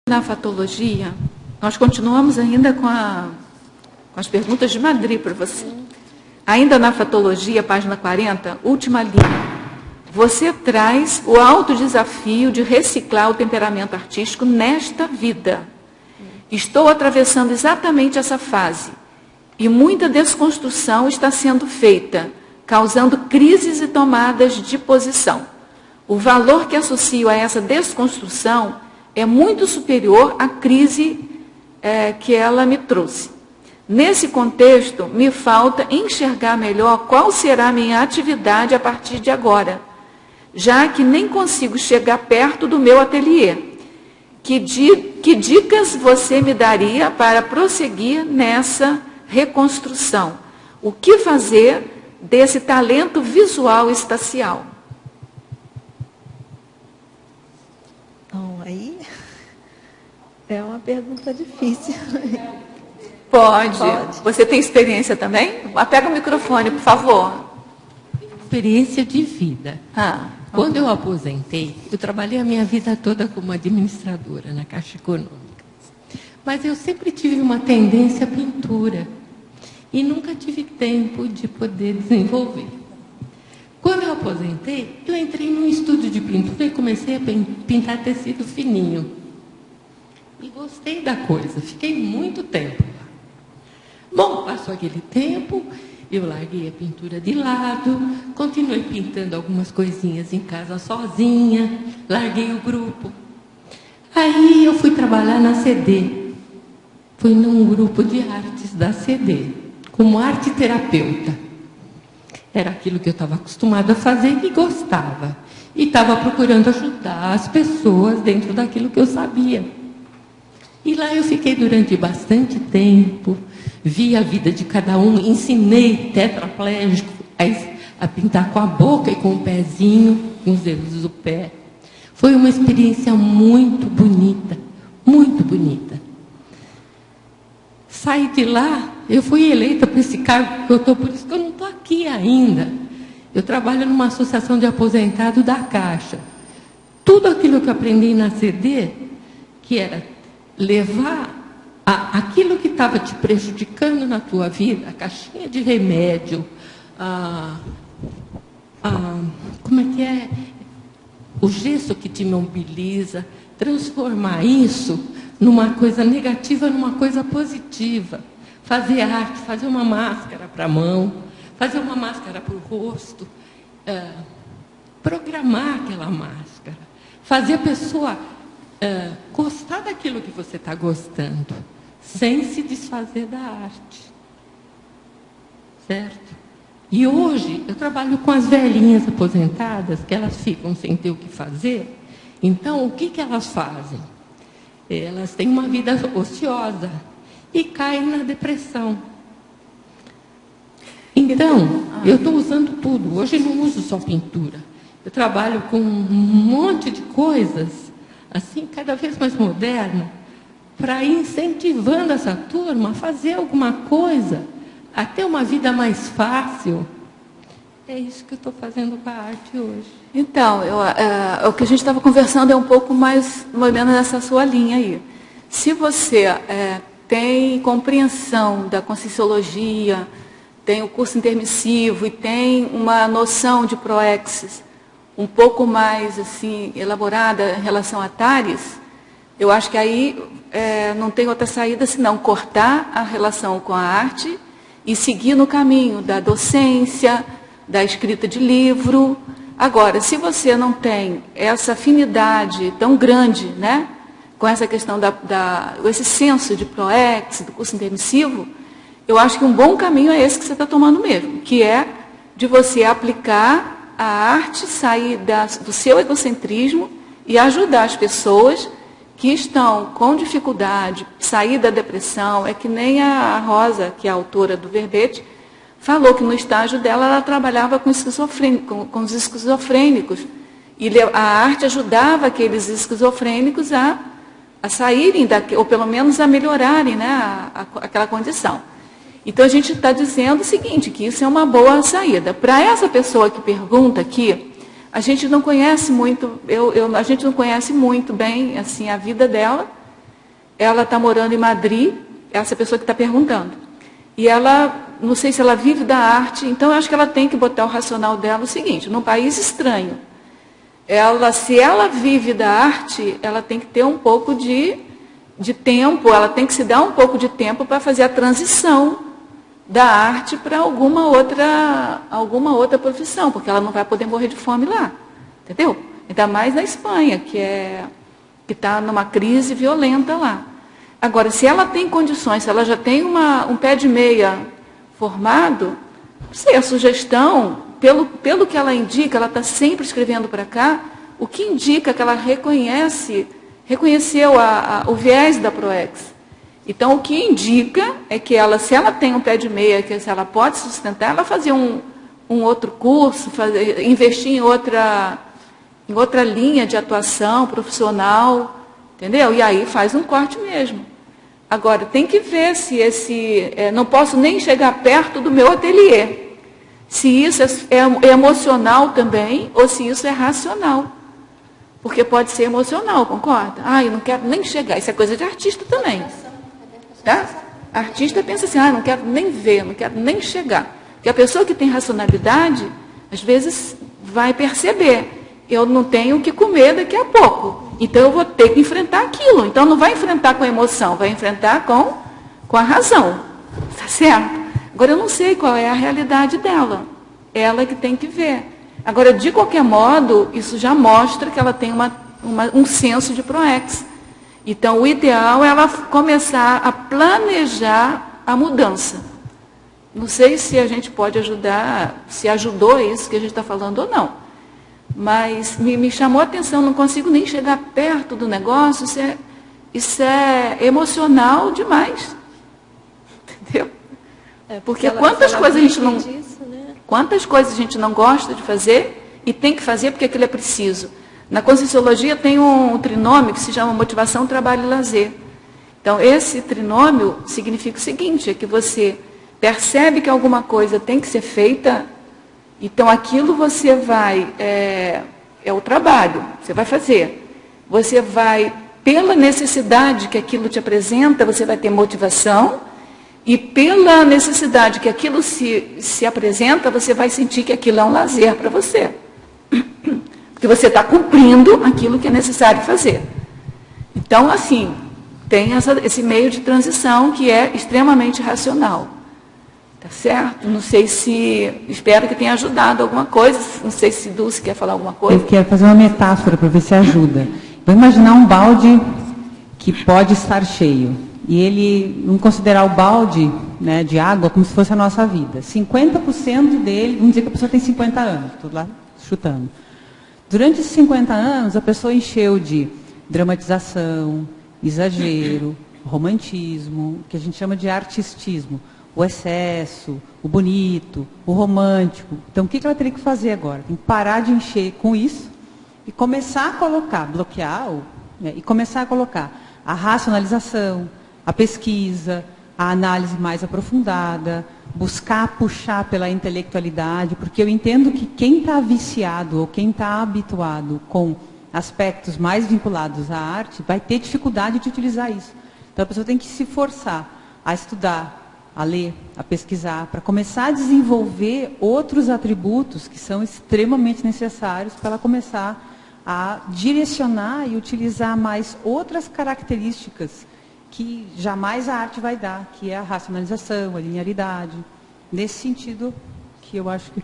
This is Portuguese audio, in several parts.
Na fatologia, nós continuamos ainda com as perguntas de Madri para você. Ainda na fatologia, página 40, última linha. Você traz o alto desafio de reciclar o temperamento artístico nesta vida. Estou atravessando exatamente essa fase. E muita desconstrução está sendo feita, causando crises e tomadas de posição. O valor que associo a essa desconstrução é muito superior à crise que ela me trouxe. Nesse contexto, me falta enxergar melhor qual será a minha atividade a partir de agora, já que nem consigo chegar perto do meu ateliê. Que dicas você me daria para prosseguir nessa reconstrução? O que fazer desse talento visual espacial? Bom, aí é uma pergunta difícil. Pode. Você tem experiência também? Pega o microfone, por favor. Experiência de vida. Quando eu aposentei, eu trabalhei a minha vida toda como administradora na Caixa Econômica. Mas eu sempre tive uma tendência à pintura e nunca tive tempo de poder desenvolver. Quando eu aposentei, eu entrei num estúdio de pintura e comecei a pintar tecido fininho. E gostei da coisa, fiquei muito tempo lá. Bom, passou aquele tempo, eu larguei a pintura de lado, continuei pintando algumas coisinhas em casa sozinha, larguei o grupo. Aí eu fui trabalhar na CD. Fui num grupo de artes da CD, como arte terapeuta. Era aquilo que eu estava acostumada a fazer e gostava. E estava procurando ajudar as pessoas dentro daquilo que eu sabia. E lá eu fiquei durante bastante tempo, vi a vida de cada um, ensinei tetraplégico a pintar com a boca e com o pezinho, com os dedos do pé. Foi uma experiência muito bonita, muito bonita. Saí de lá, eu fui eleita para esse cargo que eu estou, por isso que eu não estou aqui ainda. Eu trabalho numa associação de aposentados da Caixa. Tudo aquilo que eu aprendi na CD, que era levar aquilo que estava te prejudicando na tua vida, a caixinha de remédio, como é que é? O gesso que te mobiliza, transformar isso numa coisa negativa, numa coisa positiva. Fazer arte, fazer uma máscara para a mão, fazer uma máscara para o rosto, programar aquela máscara, fazer a pessoa gostar daquilo que você está gostando, sem se desfazer da arte. Certo? E hoje eu trabalho com as velhinhas aposentadas, que elas ficam sem ter o que fazer. Então, o que elas fazem? Elas têm uma vida ociosa e caem na depressão. Então, eu estou usando tudo. Hoje eu não uso só pintura. Eu trabalho com um monte de coisas, assim, cada vez mais moderna, para ir incentivando essa turma a fazer alguma coisa, a ter uma vida mais fácil. É isso que eu estou fazendo com a arte hoje. Então, o que a gente estava conversando é um pouco mais ou menos nessa sua linha aí. Se você tem compreensão da Conscienciologia, tem o curso intermissivo e tem uma noção de proexis um pouco mais assim elaborada em relação a TARES, eu acho que aí não tem outra saída senão cortar a relação com a arte e seguir no caminho da docência, da escrita de livro. Agora, se você não tem essa afinidade tão grande, né, com essa questão esse senso de proexis, do curso intermissivo, eu acho que um bom caminho é esse que você está tomando mesmo, que é de você aplicar a arte, sair do seu egocentrismo e ajudar as pessoas que estão com dificuldade, sair da depressão. É que nem a Rosa, que é a autora do verbete, falou que no estágio dela ela trabalhava com os esquizofrênicos. E a arte ajudava aqueles esquizofrênicos a saírem, ou pelo menos a melhorarem, né, aquela condição. Então, a gente está dizendo o seguinte, que isso é uma boa saída. Para essa pessoa que pergunta aqui, a gente não conhece muito, a gente não conhece muito bem assim, a vida dela, ela está morando em Madrid, essa pessoa que está perguntando. E ela, não sei se ela vive da arte, então eu acho que ela tem que botar o racional dela o seguinte, num país estranho, se ela vive da arte, ela tem que ter um pouco de tempo, ela tem que se dar um pouco de tempo para fazer a transição da arte para alguma outra profissão, porque ela não vai poder morrer de fome lá, entendeu? Ainda mais na Espanha, que está numa crise violenta lá. Agora, se ela tem condições, se ela já tem um pé de meia formado, não sei, a sugestão, pelo que ela indica, ela está sempre escrevendo para cá, o que indica que ela reconheceu o viés da ProEx. Então, o que indica é que se ela tem um pé de meia, que se ela pode sustentar, ela fazer um outro curso, investir em outra linha de atuação profissional, entendeu? E aí faz um corte mesmo. Agora, tem que ver se não posso nem chegar perto do meu ateliê. Se isso é emocional também, ou se isso é racional. Porque pode ser emocional, concorda? Eu não quero nem chegar. Isso é coisa de artista também. Tá? Artista pensa assim, não quero nem ver, não quero nem chegar. Porque a pessoa que tem racionalidade, às vezes vai perceber. Eu não tenho o que comer daqui a pouco. Então eu vou ter que enfrentar aquilo. Então não vai enfrentar com a emoção, vai enfrentar com a razão. Tá certo? Agora eu não sei qual é a realidade dela. Ela que tem que ver. Agora, de qualquer modo, isso já mostra que ela tem um senso de ProEx. Então, o ideal é ela começar a planejar a mudança. Não sei se a gente pode ajudar, se ajudou isso que a gente está falando ou não. Mas me chamou a atenção, não consigo nem chegar perto do negócio, isso é emocional demais. Entendeu? Porque quantas coisas a gente não gosta de fazer e tem que fazer porque aquilo é preciso. Na Conscienciologia tem um trinômio que se chama motivação, trabalho e lazer. Então, esse trinômio significa o seguinte, é que você percebe que alguma coisa tem que ser feita, então aquilo você vai, é o trabalho, você vai fazer. Você vai, pela necessidade que aquilo te apresenta, você vai ter motivação, e pela necessidade que aquilo se apresenta, você vai sentir que aquilo é um lazer para você. Porque você está cumprindo aquilo que é necessário fazer. Então, assim, tem esse meio de transição que é extremamente racional. Tá certo? Não sei espero que tenha ajudado alguma coisa. Não sei se Dulce quer falar alguma coisa. Eu quero fazer uma metáfora para ver se ajuda. Vou imaginar um balde que pode estar cheio. E ele, vamos considerar o balde, né, de água como se fosse a nossa vida. 50% dele, vamos dizer que a pessoa tem 50 anos, estou lá chutando. Durante esses 50 anos, a pessoa encheu de dramatização, exagero, romantismo, que a gente chama de artistismo. O excesso, o bonito, o romântico. Então, o que ela teria que fazer agora? Tem que parar de encher com isso e começar a colocar, bloquear, e começar a colocar a racionalização, a pesquisa, a análise mais aprofundada, buscar puxar pela intelectualidade, porque eu entendo que quem está viciado ou quem está habituado com aspectos mais vinculados à arte vai ter dificuldade de utilizar isso. Então a pessoa tem que se forçar a estudar, a ler, a pesquisar, para começar a desenvolver outros atributos que são extremamente necessários para ela começar a direcionar e utilizar mais outras características que jamais a arte vai dar, que é a racionalização, a linearidade. Nesse sentido, que eu acho que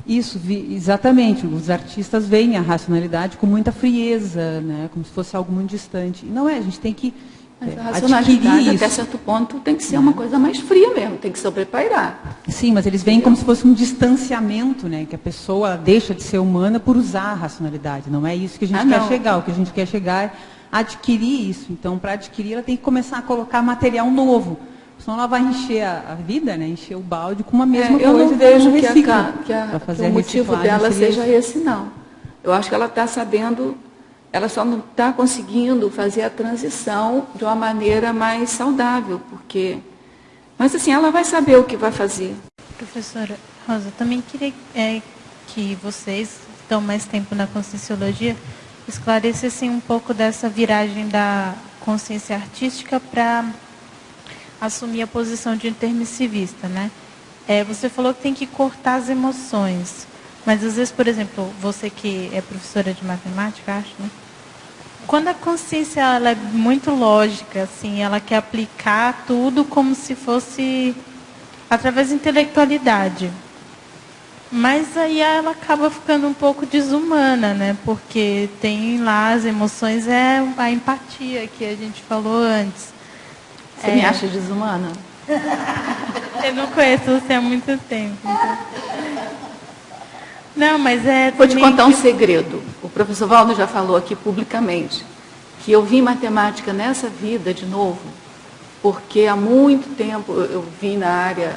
isso, exatamente, os artistas veem a racionalidade com muita frieza, né, como se fosse algo muito distante. Não é, a gente tem que a racionalidade, até certo ponto, tem que ser uma coisa mais fria mesmo, tem que sobrepairar. Sim, mas eles veem como se fosse um distanciamento, né, que a pessoa deixa de ser humana por usar a racionalidade. Não é isso que a gente quer chegar, o que a gente quer chegar é adquirir isso. Então, para adquirir, ela tem que começar a colocar material novo. Senão ela vai encher a vida, né, encher o balde com a mesma coisa. Eu não vejo que o motivo dela seja esse, não. Eu acho que ela está sabendo, ela só não está conseguindo fazer a transição de uma maneira mais saudável, porque... Mas, assim, ela vai saber o que vai fazer. Professora Rosa, também queria que vocês, que estão mais tempo na Conscienciologia, esclarecessem um pouco dessa viragem da consciência artística para assumir a posição de intermissivista, né? Você falou que tem que cortar as emoções, mas às vezes, por exemplo, você que é professora de matemática, acho, né? Quando a consciência ela é muito lógica, assim, ela quer aplicar tudo como se fosse através da intelectualidade. Mas aí ela acaba ficando um pouco desumana, né? Porque tem lá as emoções, a empatia que a gente falou antes. Você me acha desumana? Eu não conheço você há muito tempo. Então... Não, mas Vou te contar um segredo. O professor Valdo já falou aqui publicamente que eu vim matemática nessa vida de novo, porque há muito tempo eu vim na área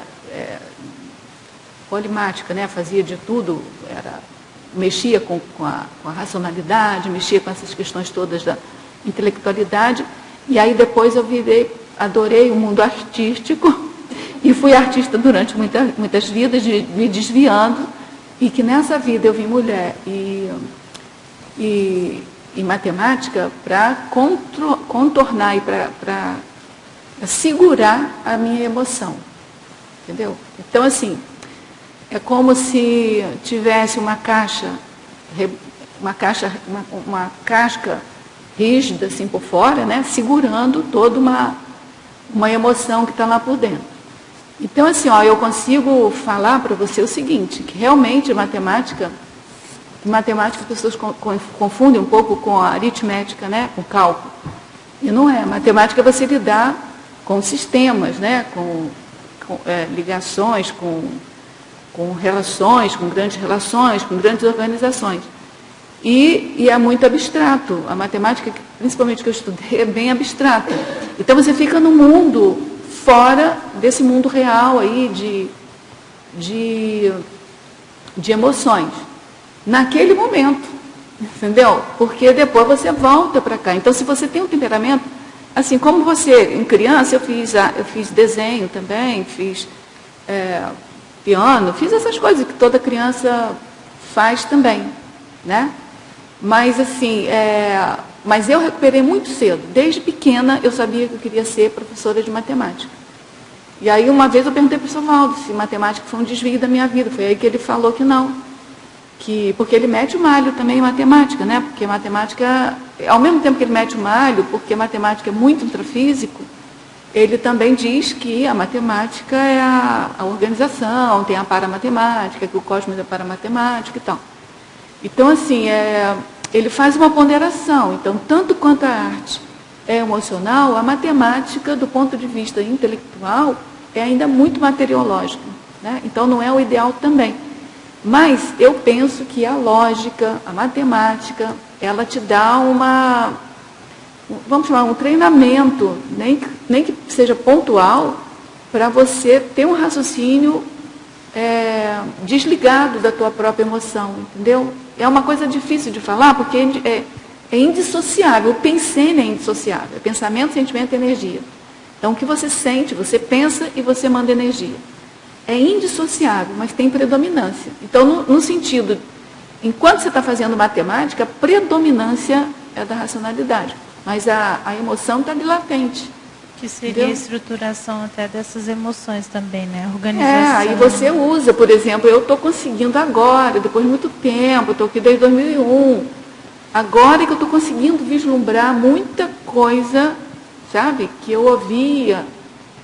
polimática, né? Fazia de tudo, mexia com a racionalidade, mexia com essas questões todas da intelectualidade, e aí depois eu adorei o mundo artístico e fui artista durante muitas vidas, me desviando, e que nessa vida eu vim mulher e matemática para contornar e para segurar a minha emoção, entendeu? Então, assim, é como se tivesse uma casca rígida assim por fora, né, segurando toda uma emoção que está lá por dentro. Então, assim, eu consigo falar para você o seguinte, que realmente matemática as pessoas confundem um pouco com a aritmética, né, com cálculo. E não é. Matemática é você lidar com sistemas, né, com ligações, com relações, com grandes organizações. E é muito abstrato. A matemática, principalmente que eu estudei, é bem abstrata. Então você fica no mundo fora desse mundo real aí de emoções. Naquele momento, entendeu? Porque depois você volta para cá. Então, se você tem um temperamento, assim, como você, em criança, eu fiz desenho também, fiz piano, fiz essas coisas que toda criança faz também, né? Mas, assim, mas eu recuperei muito cedo. Desde pequena, eu sabia que eu queria ser professora de matemática. E aí, uma vez, eu perguntei para o professor Valdo se matemática foi um desvio da minha vida. Foi aí que ele falou que não. Porque ele mete o malho também em matemática, né? Porque matemática, ao mesmo tempo que ele mete o malho, porque matemática é muito intrafísico, ele também diz que a matemática é a organização, tem a paramatemática, que o cosmos é paramatemática e tal. Então, assim, ele faz uma ponderação. Então, tanto quanto a arte é emocional, a matemática, do ponto de vista intelectual, é ainda muito materiológica, né? Então, não é o ideal também. Mas eu penso que a lógica, a matemática, ela te dá vamos chamar, um treinamento, nem que seja pontual, para você ter um raciocínio desligado da tua própria emoção, entendeu? É uma coisa difícil de falar, porque é indissociável. O pensene é indissociável. É pensamento, sentimento e energia. Então, o que você sente, você pensa e você manda energia. É indissociável, mas tem predominância. Então, no sentido, enquanto você está fazendo matemática, a predominância é da racionalidade, mas a emoção está ali latente. Que seria a estruturação até dessas emoções também, né? Organização. Aí você usa, por exemplo, eu estou conseguindo agora, depois de muito tempo, eu estou aqui desde 2001, agora que eu estou conseguindo vislumbrar muita coisa, sabe, que eu ouvia,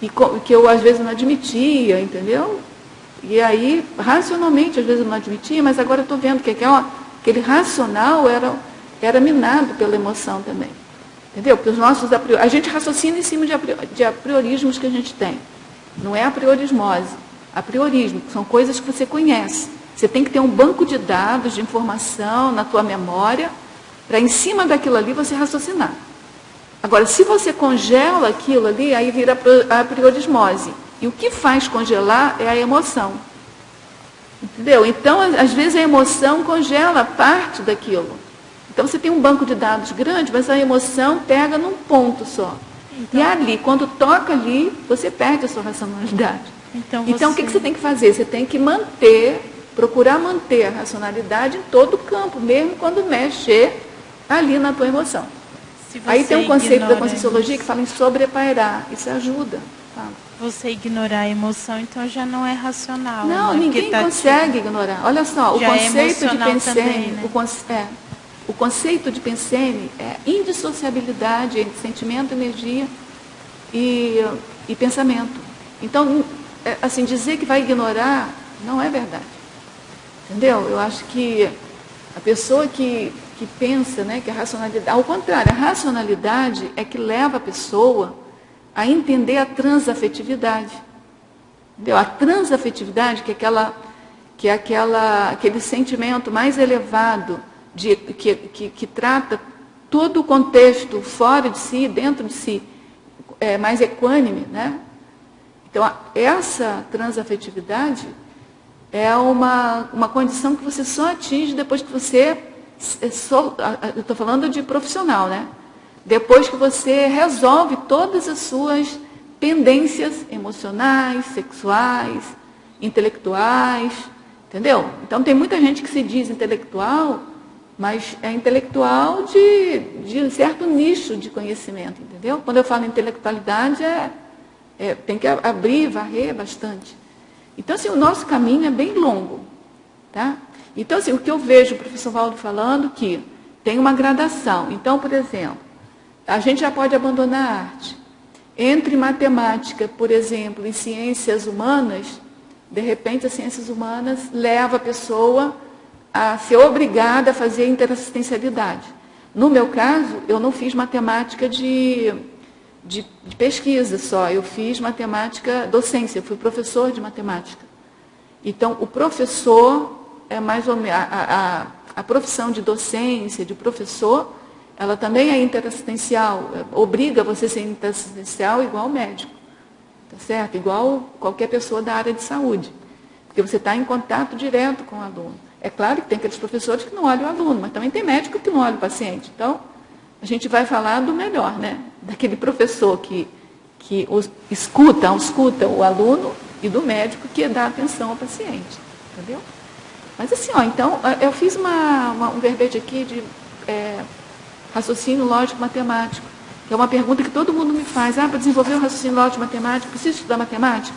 e que eu, às vezes, não admitia, entendeu? E aí, racionalmente, às vezes, eu não admitia, mas agora eu estou vendo que aquele racional era minado pela emoção também. Entendeu? Porque a gente raciocina em cima de apriorismos que a gente tem. Não é apriorismose. Apriorismo são coisas que você conhece. Você tem que ter um banco de dados, de informação na tua memória, para, em cima daquilo ali, você raciocinar. Agora, se você congela aquilo ali, aí vira a apriorismose. E o que faz congelar é a emoção. Entendeu? Então, às vezes, a emoção congela parte daquilo. Então, você tem um banco de dados grande, mas a emoção pega num ponto só. Então, e ali, quando toca ali, você perde a sua racionalidade. Então, o que você tem que fazer? Você tem que procurar manter a racionalidade em todo o campo, mesmo quando mexer ali na tua emoção. Aí tem um conceito da Conscienciologia que fala em sobrepairar. Isso ajuda. Tá? Você ignorar a emoção, então já não é racional. Não, né? ninguém consegue ignorar. Olha só, o conceito de Pensene, né? o conceito de Pensene é indissociabilidade entre sentimento, energia e pensamento. Então, assim, dizer que vai ignorar não é verdade. Entendeu? Eu acho que a pessoa que pensa, né, que a racionalidade... Ao contrário, a racionalidade é que leva a pessoa a entender a transafetividade. Entendeu? A transafetividade, que é aquele sentimento mais elevado, que trata todo o contexto fora de si, dentro de si, mais equânime, né? Então, essa transafetividade é uma condição que você só atinge depois que você... eu estou falando de profissional, né? Depois que você resolve todas as suas pendências emocionais, sexuais, intelectuais, entendeu? Então, tem muita gente que se diz intelectual, mas é intelectual de certo nicho de conhecimento, entendeu? Quando eu falo intelectualidade, tem que abrir, varrer bastante. Então, assim, o nosso caminho é bem longo, tá? Então, assim, o que eu vejo o professor Valdo falando, que tem uma gradação. Então, por exemplo, a gente já pode abandonar a arte. Entre matemática, por exemplo, e ciências humanas, de repente, as ciências humanas leva a pessoa a ser obrigada a fazer interassistencialidade. No meu caso, eu não fiz matemática de pesquisa só, eu fiz matemática docência, eu fui professor de matemática. Então, o professor é mais ou menos, a profissão de docência, de professor, ela também é interassistencial, obriga você a ser interassistencial igual médico, tá certo? Igual qualquer pessoa da área de saúde, porque você está em contato direto com o aluno. É claro que tem aqueles professores que não olham o aluno, mas também tem médico que não olha o paciente. Então, a gente vai falar do melhor, né? Daquele professor que escuta o aluno e do médico que dá atenção ao paciente, entendeu? Mas assim, então, eu fiz um verbete aqui de raciocínio lógico-matemático, que é uma pergunta que todo mundo me faz. Para desenvolver o raciocínio lógico-matemático, preciso estudar matemática?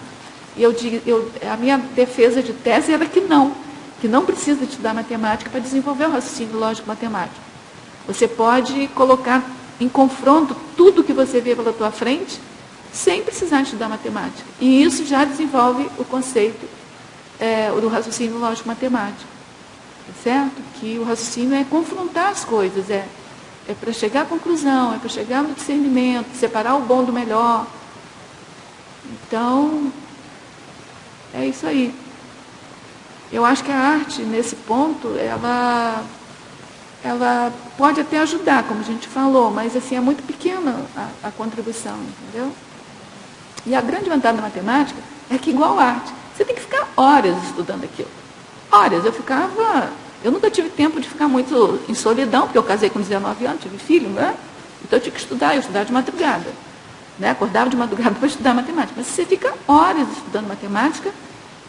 E a minha defesa de tese era que não precisa estudar matemática para desenvolver o raciocínio lógico-matemático. Você pode colocar em confronto tudo que você vê pela tua frente, sem precisar estudar matemática. E isso já desenvolve o conceito do raciocínio lógico-matemático. Certo? Que o raciocínio é confrontar as coisas, é para chegar à conclusão, é para chegar no discernimento, separar o bom do melhor. Então, é isso aí. Eu acho que a arte, nesse ponto, ela pode até ajudar, como a gente falou, mas assim, é muito pequena a contribuição, entendeu? E a grande vantagem da matemática é que, igual a arte, você tem que ficar horas estudando aquilo. Horas. Eu nunca tive tempo de ficar muito em solidão, porque eu casei com 19 anos, tive filho, né? Então eu tinha que estudar, eu estudava de madrugada. Né? Acordava de madrugada para estudar matemática. Mas você fica horas estudando matemática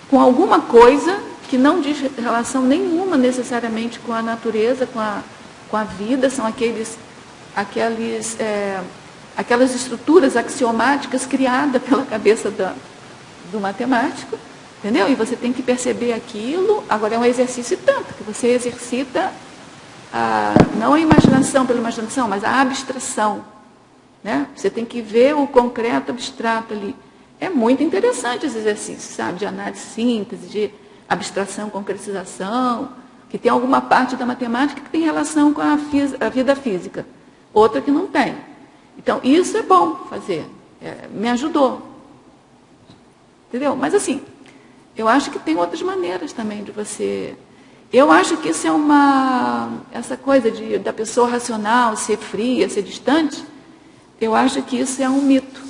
com alguma coisa que não diz relação nenhuma necessariamente com a natureza, com a vida, são aquelas estruturas axiomáticas criadas pela cabeça do matemático, entendeu? E você tem que perceber aquilo. Agora é um exercício tanto, que você exercita não a imaginação pela imaginação, mas a abstração. Né? Você tem que ver o concreto abstrato ali. É muito interessante esse exercício, sabe? De análise, síntese, de abstração, concretização, que tem alguma parte da matemática que tem relação com a vida física, outra que não tem. Então, isso é bom fazer, me ajudou. Entendeu? Mas assim, eu acho que tem outras maneiras também de você... Eu acho que isso essa coisa da pessoa racional ser fria, ser distante, eu acho que isso é um mito.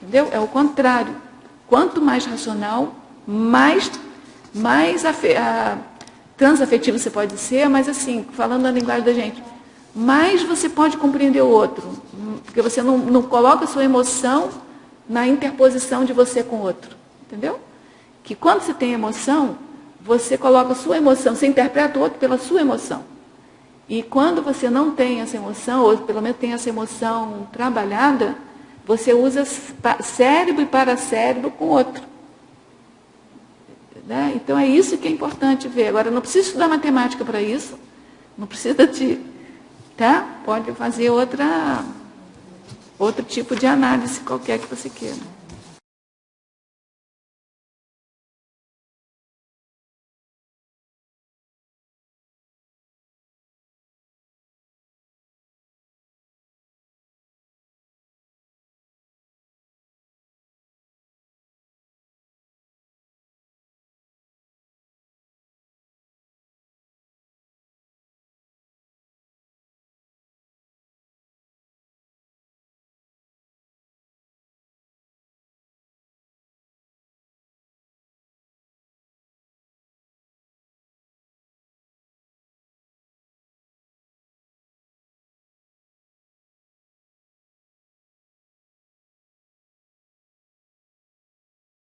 Entendeu? É o contrário. Quanto mais racional, mais transafetivo você pode ser, mas assim, falando na linguagem da gente, mais você pode compreender o outro. Porque você não coloca a sua emoção na interposição de você com o outro. Entendeu? Que quando você tem emoção, você coloca a sua emoção, você interpreta o outro pela sua emoção. E quando você não tem essa emoção, ou pelo menos tem essa emoção trabalhada, você usa cérebro e paracérebro com o outro. Né? Então é isso que é importante ver. Agora, não precisa estudar matemática para isso, não precisa de... Tá? Pode fazer outro tipo de análise qualquer que você queira.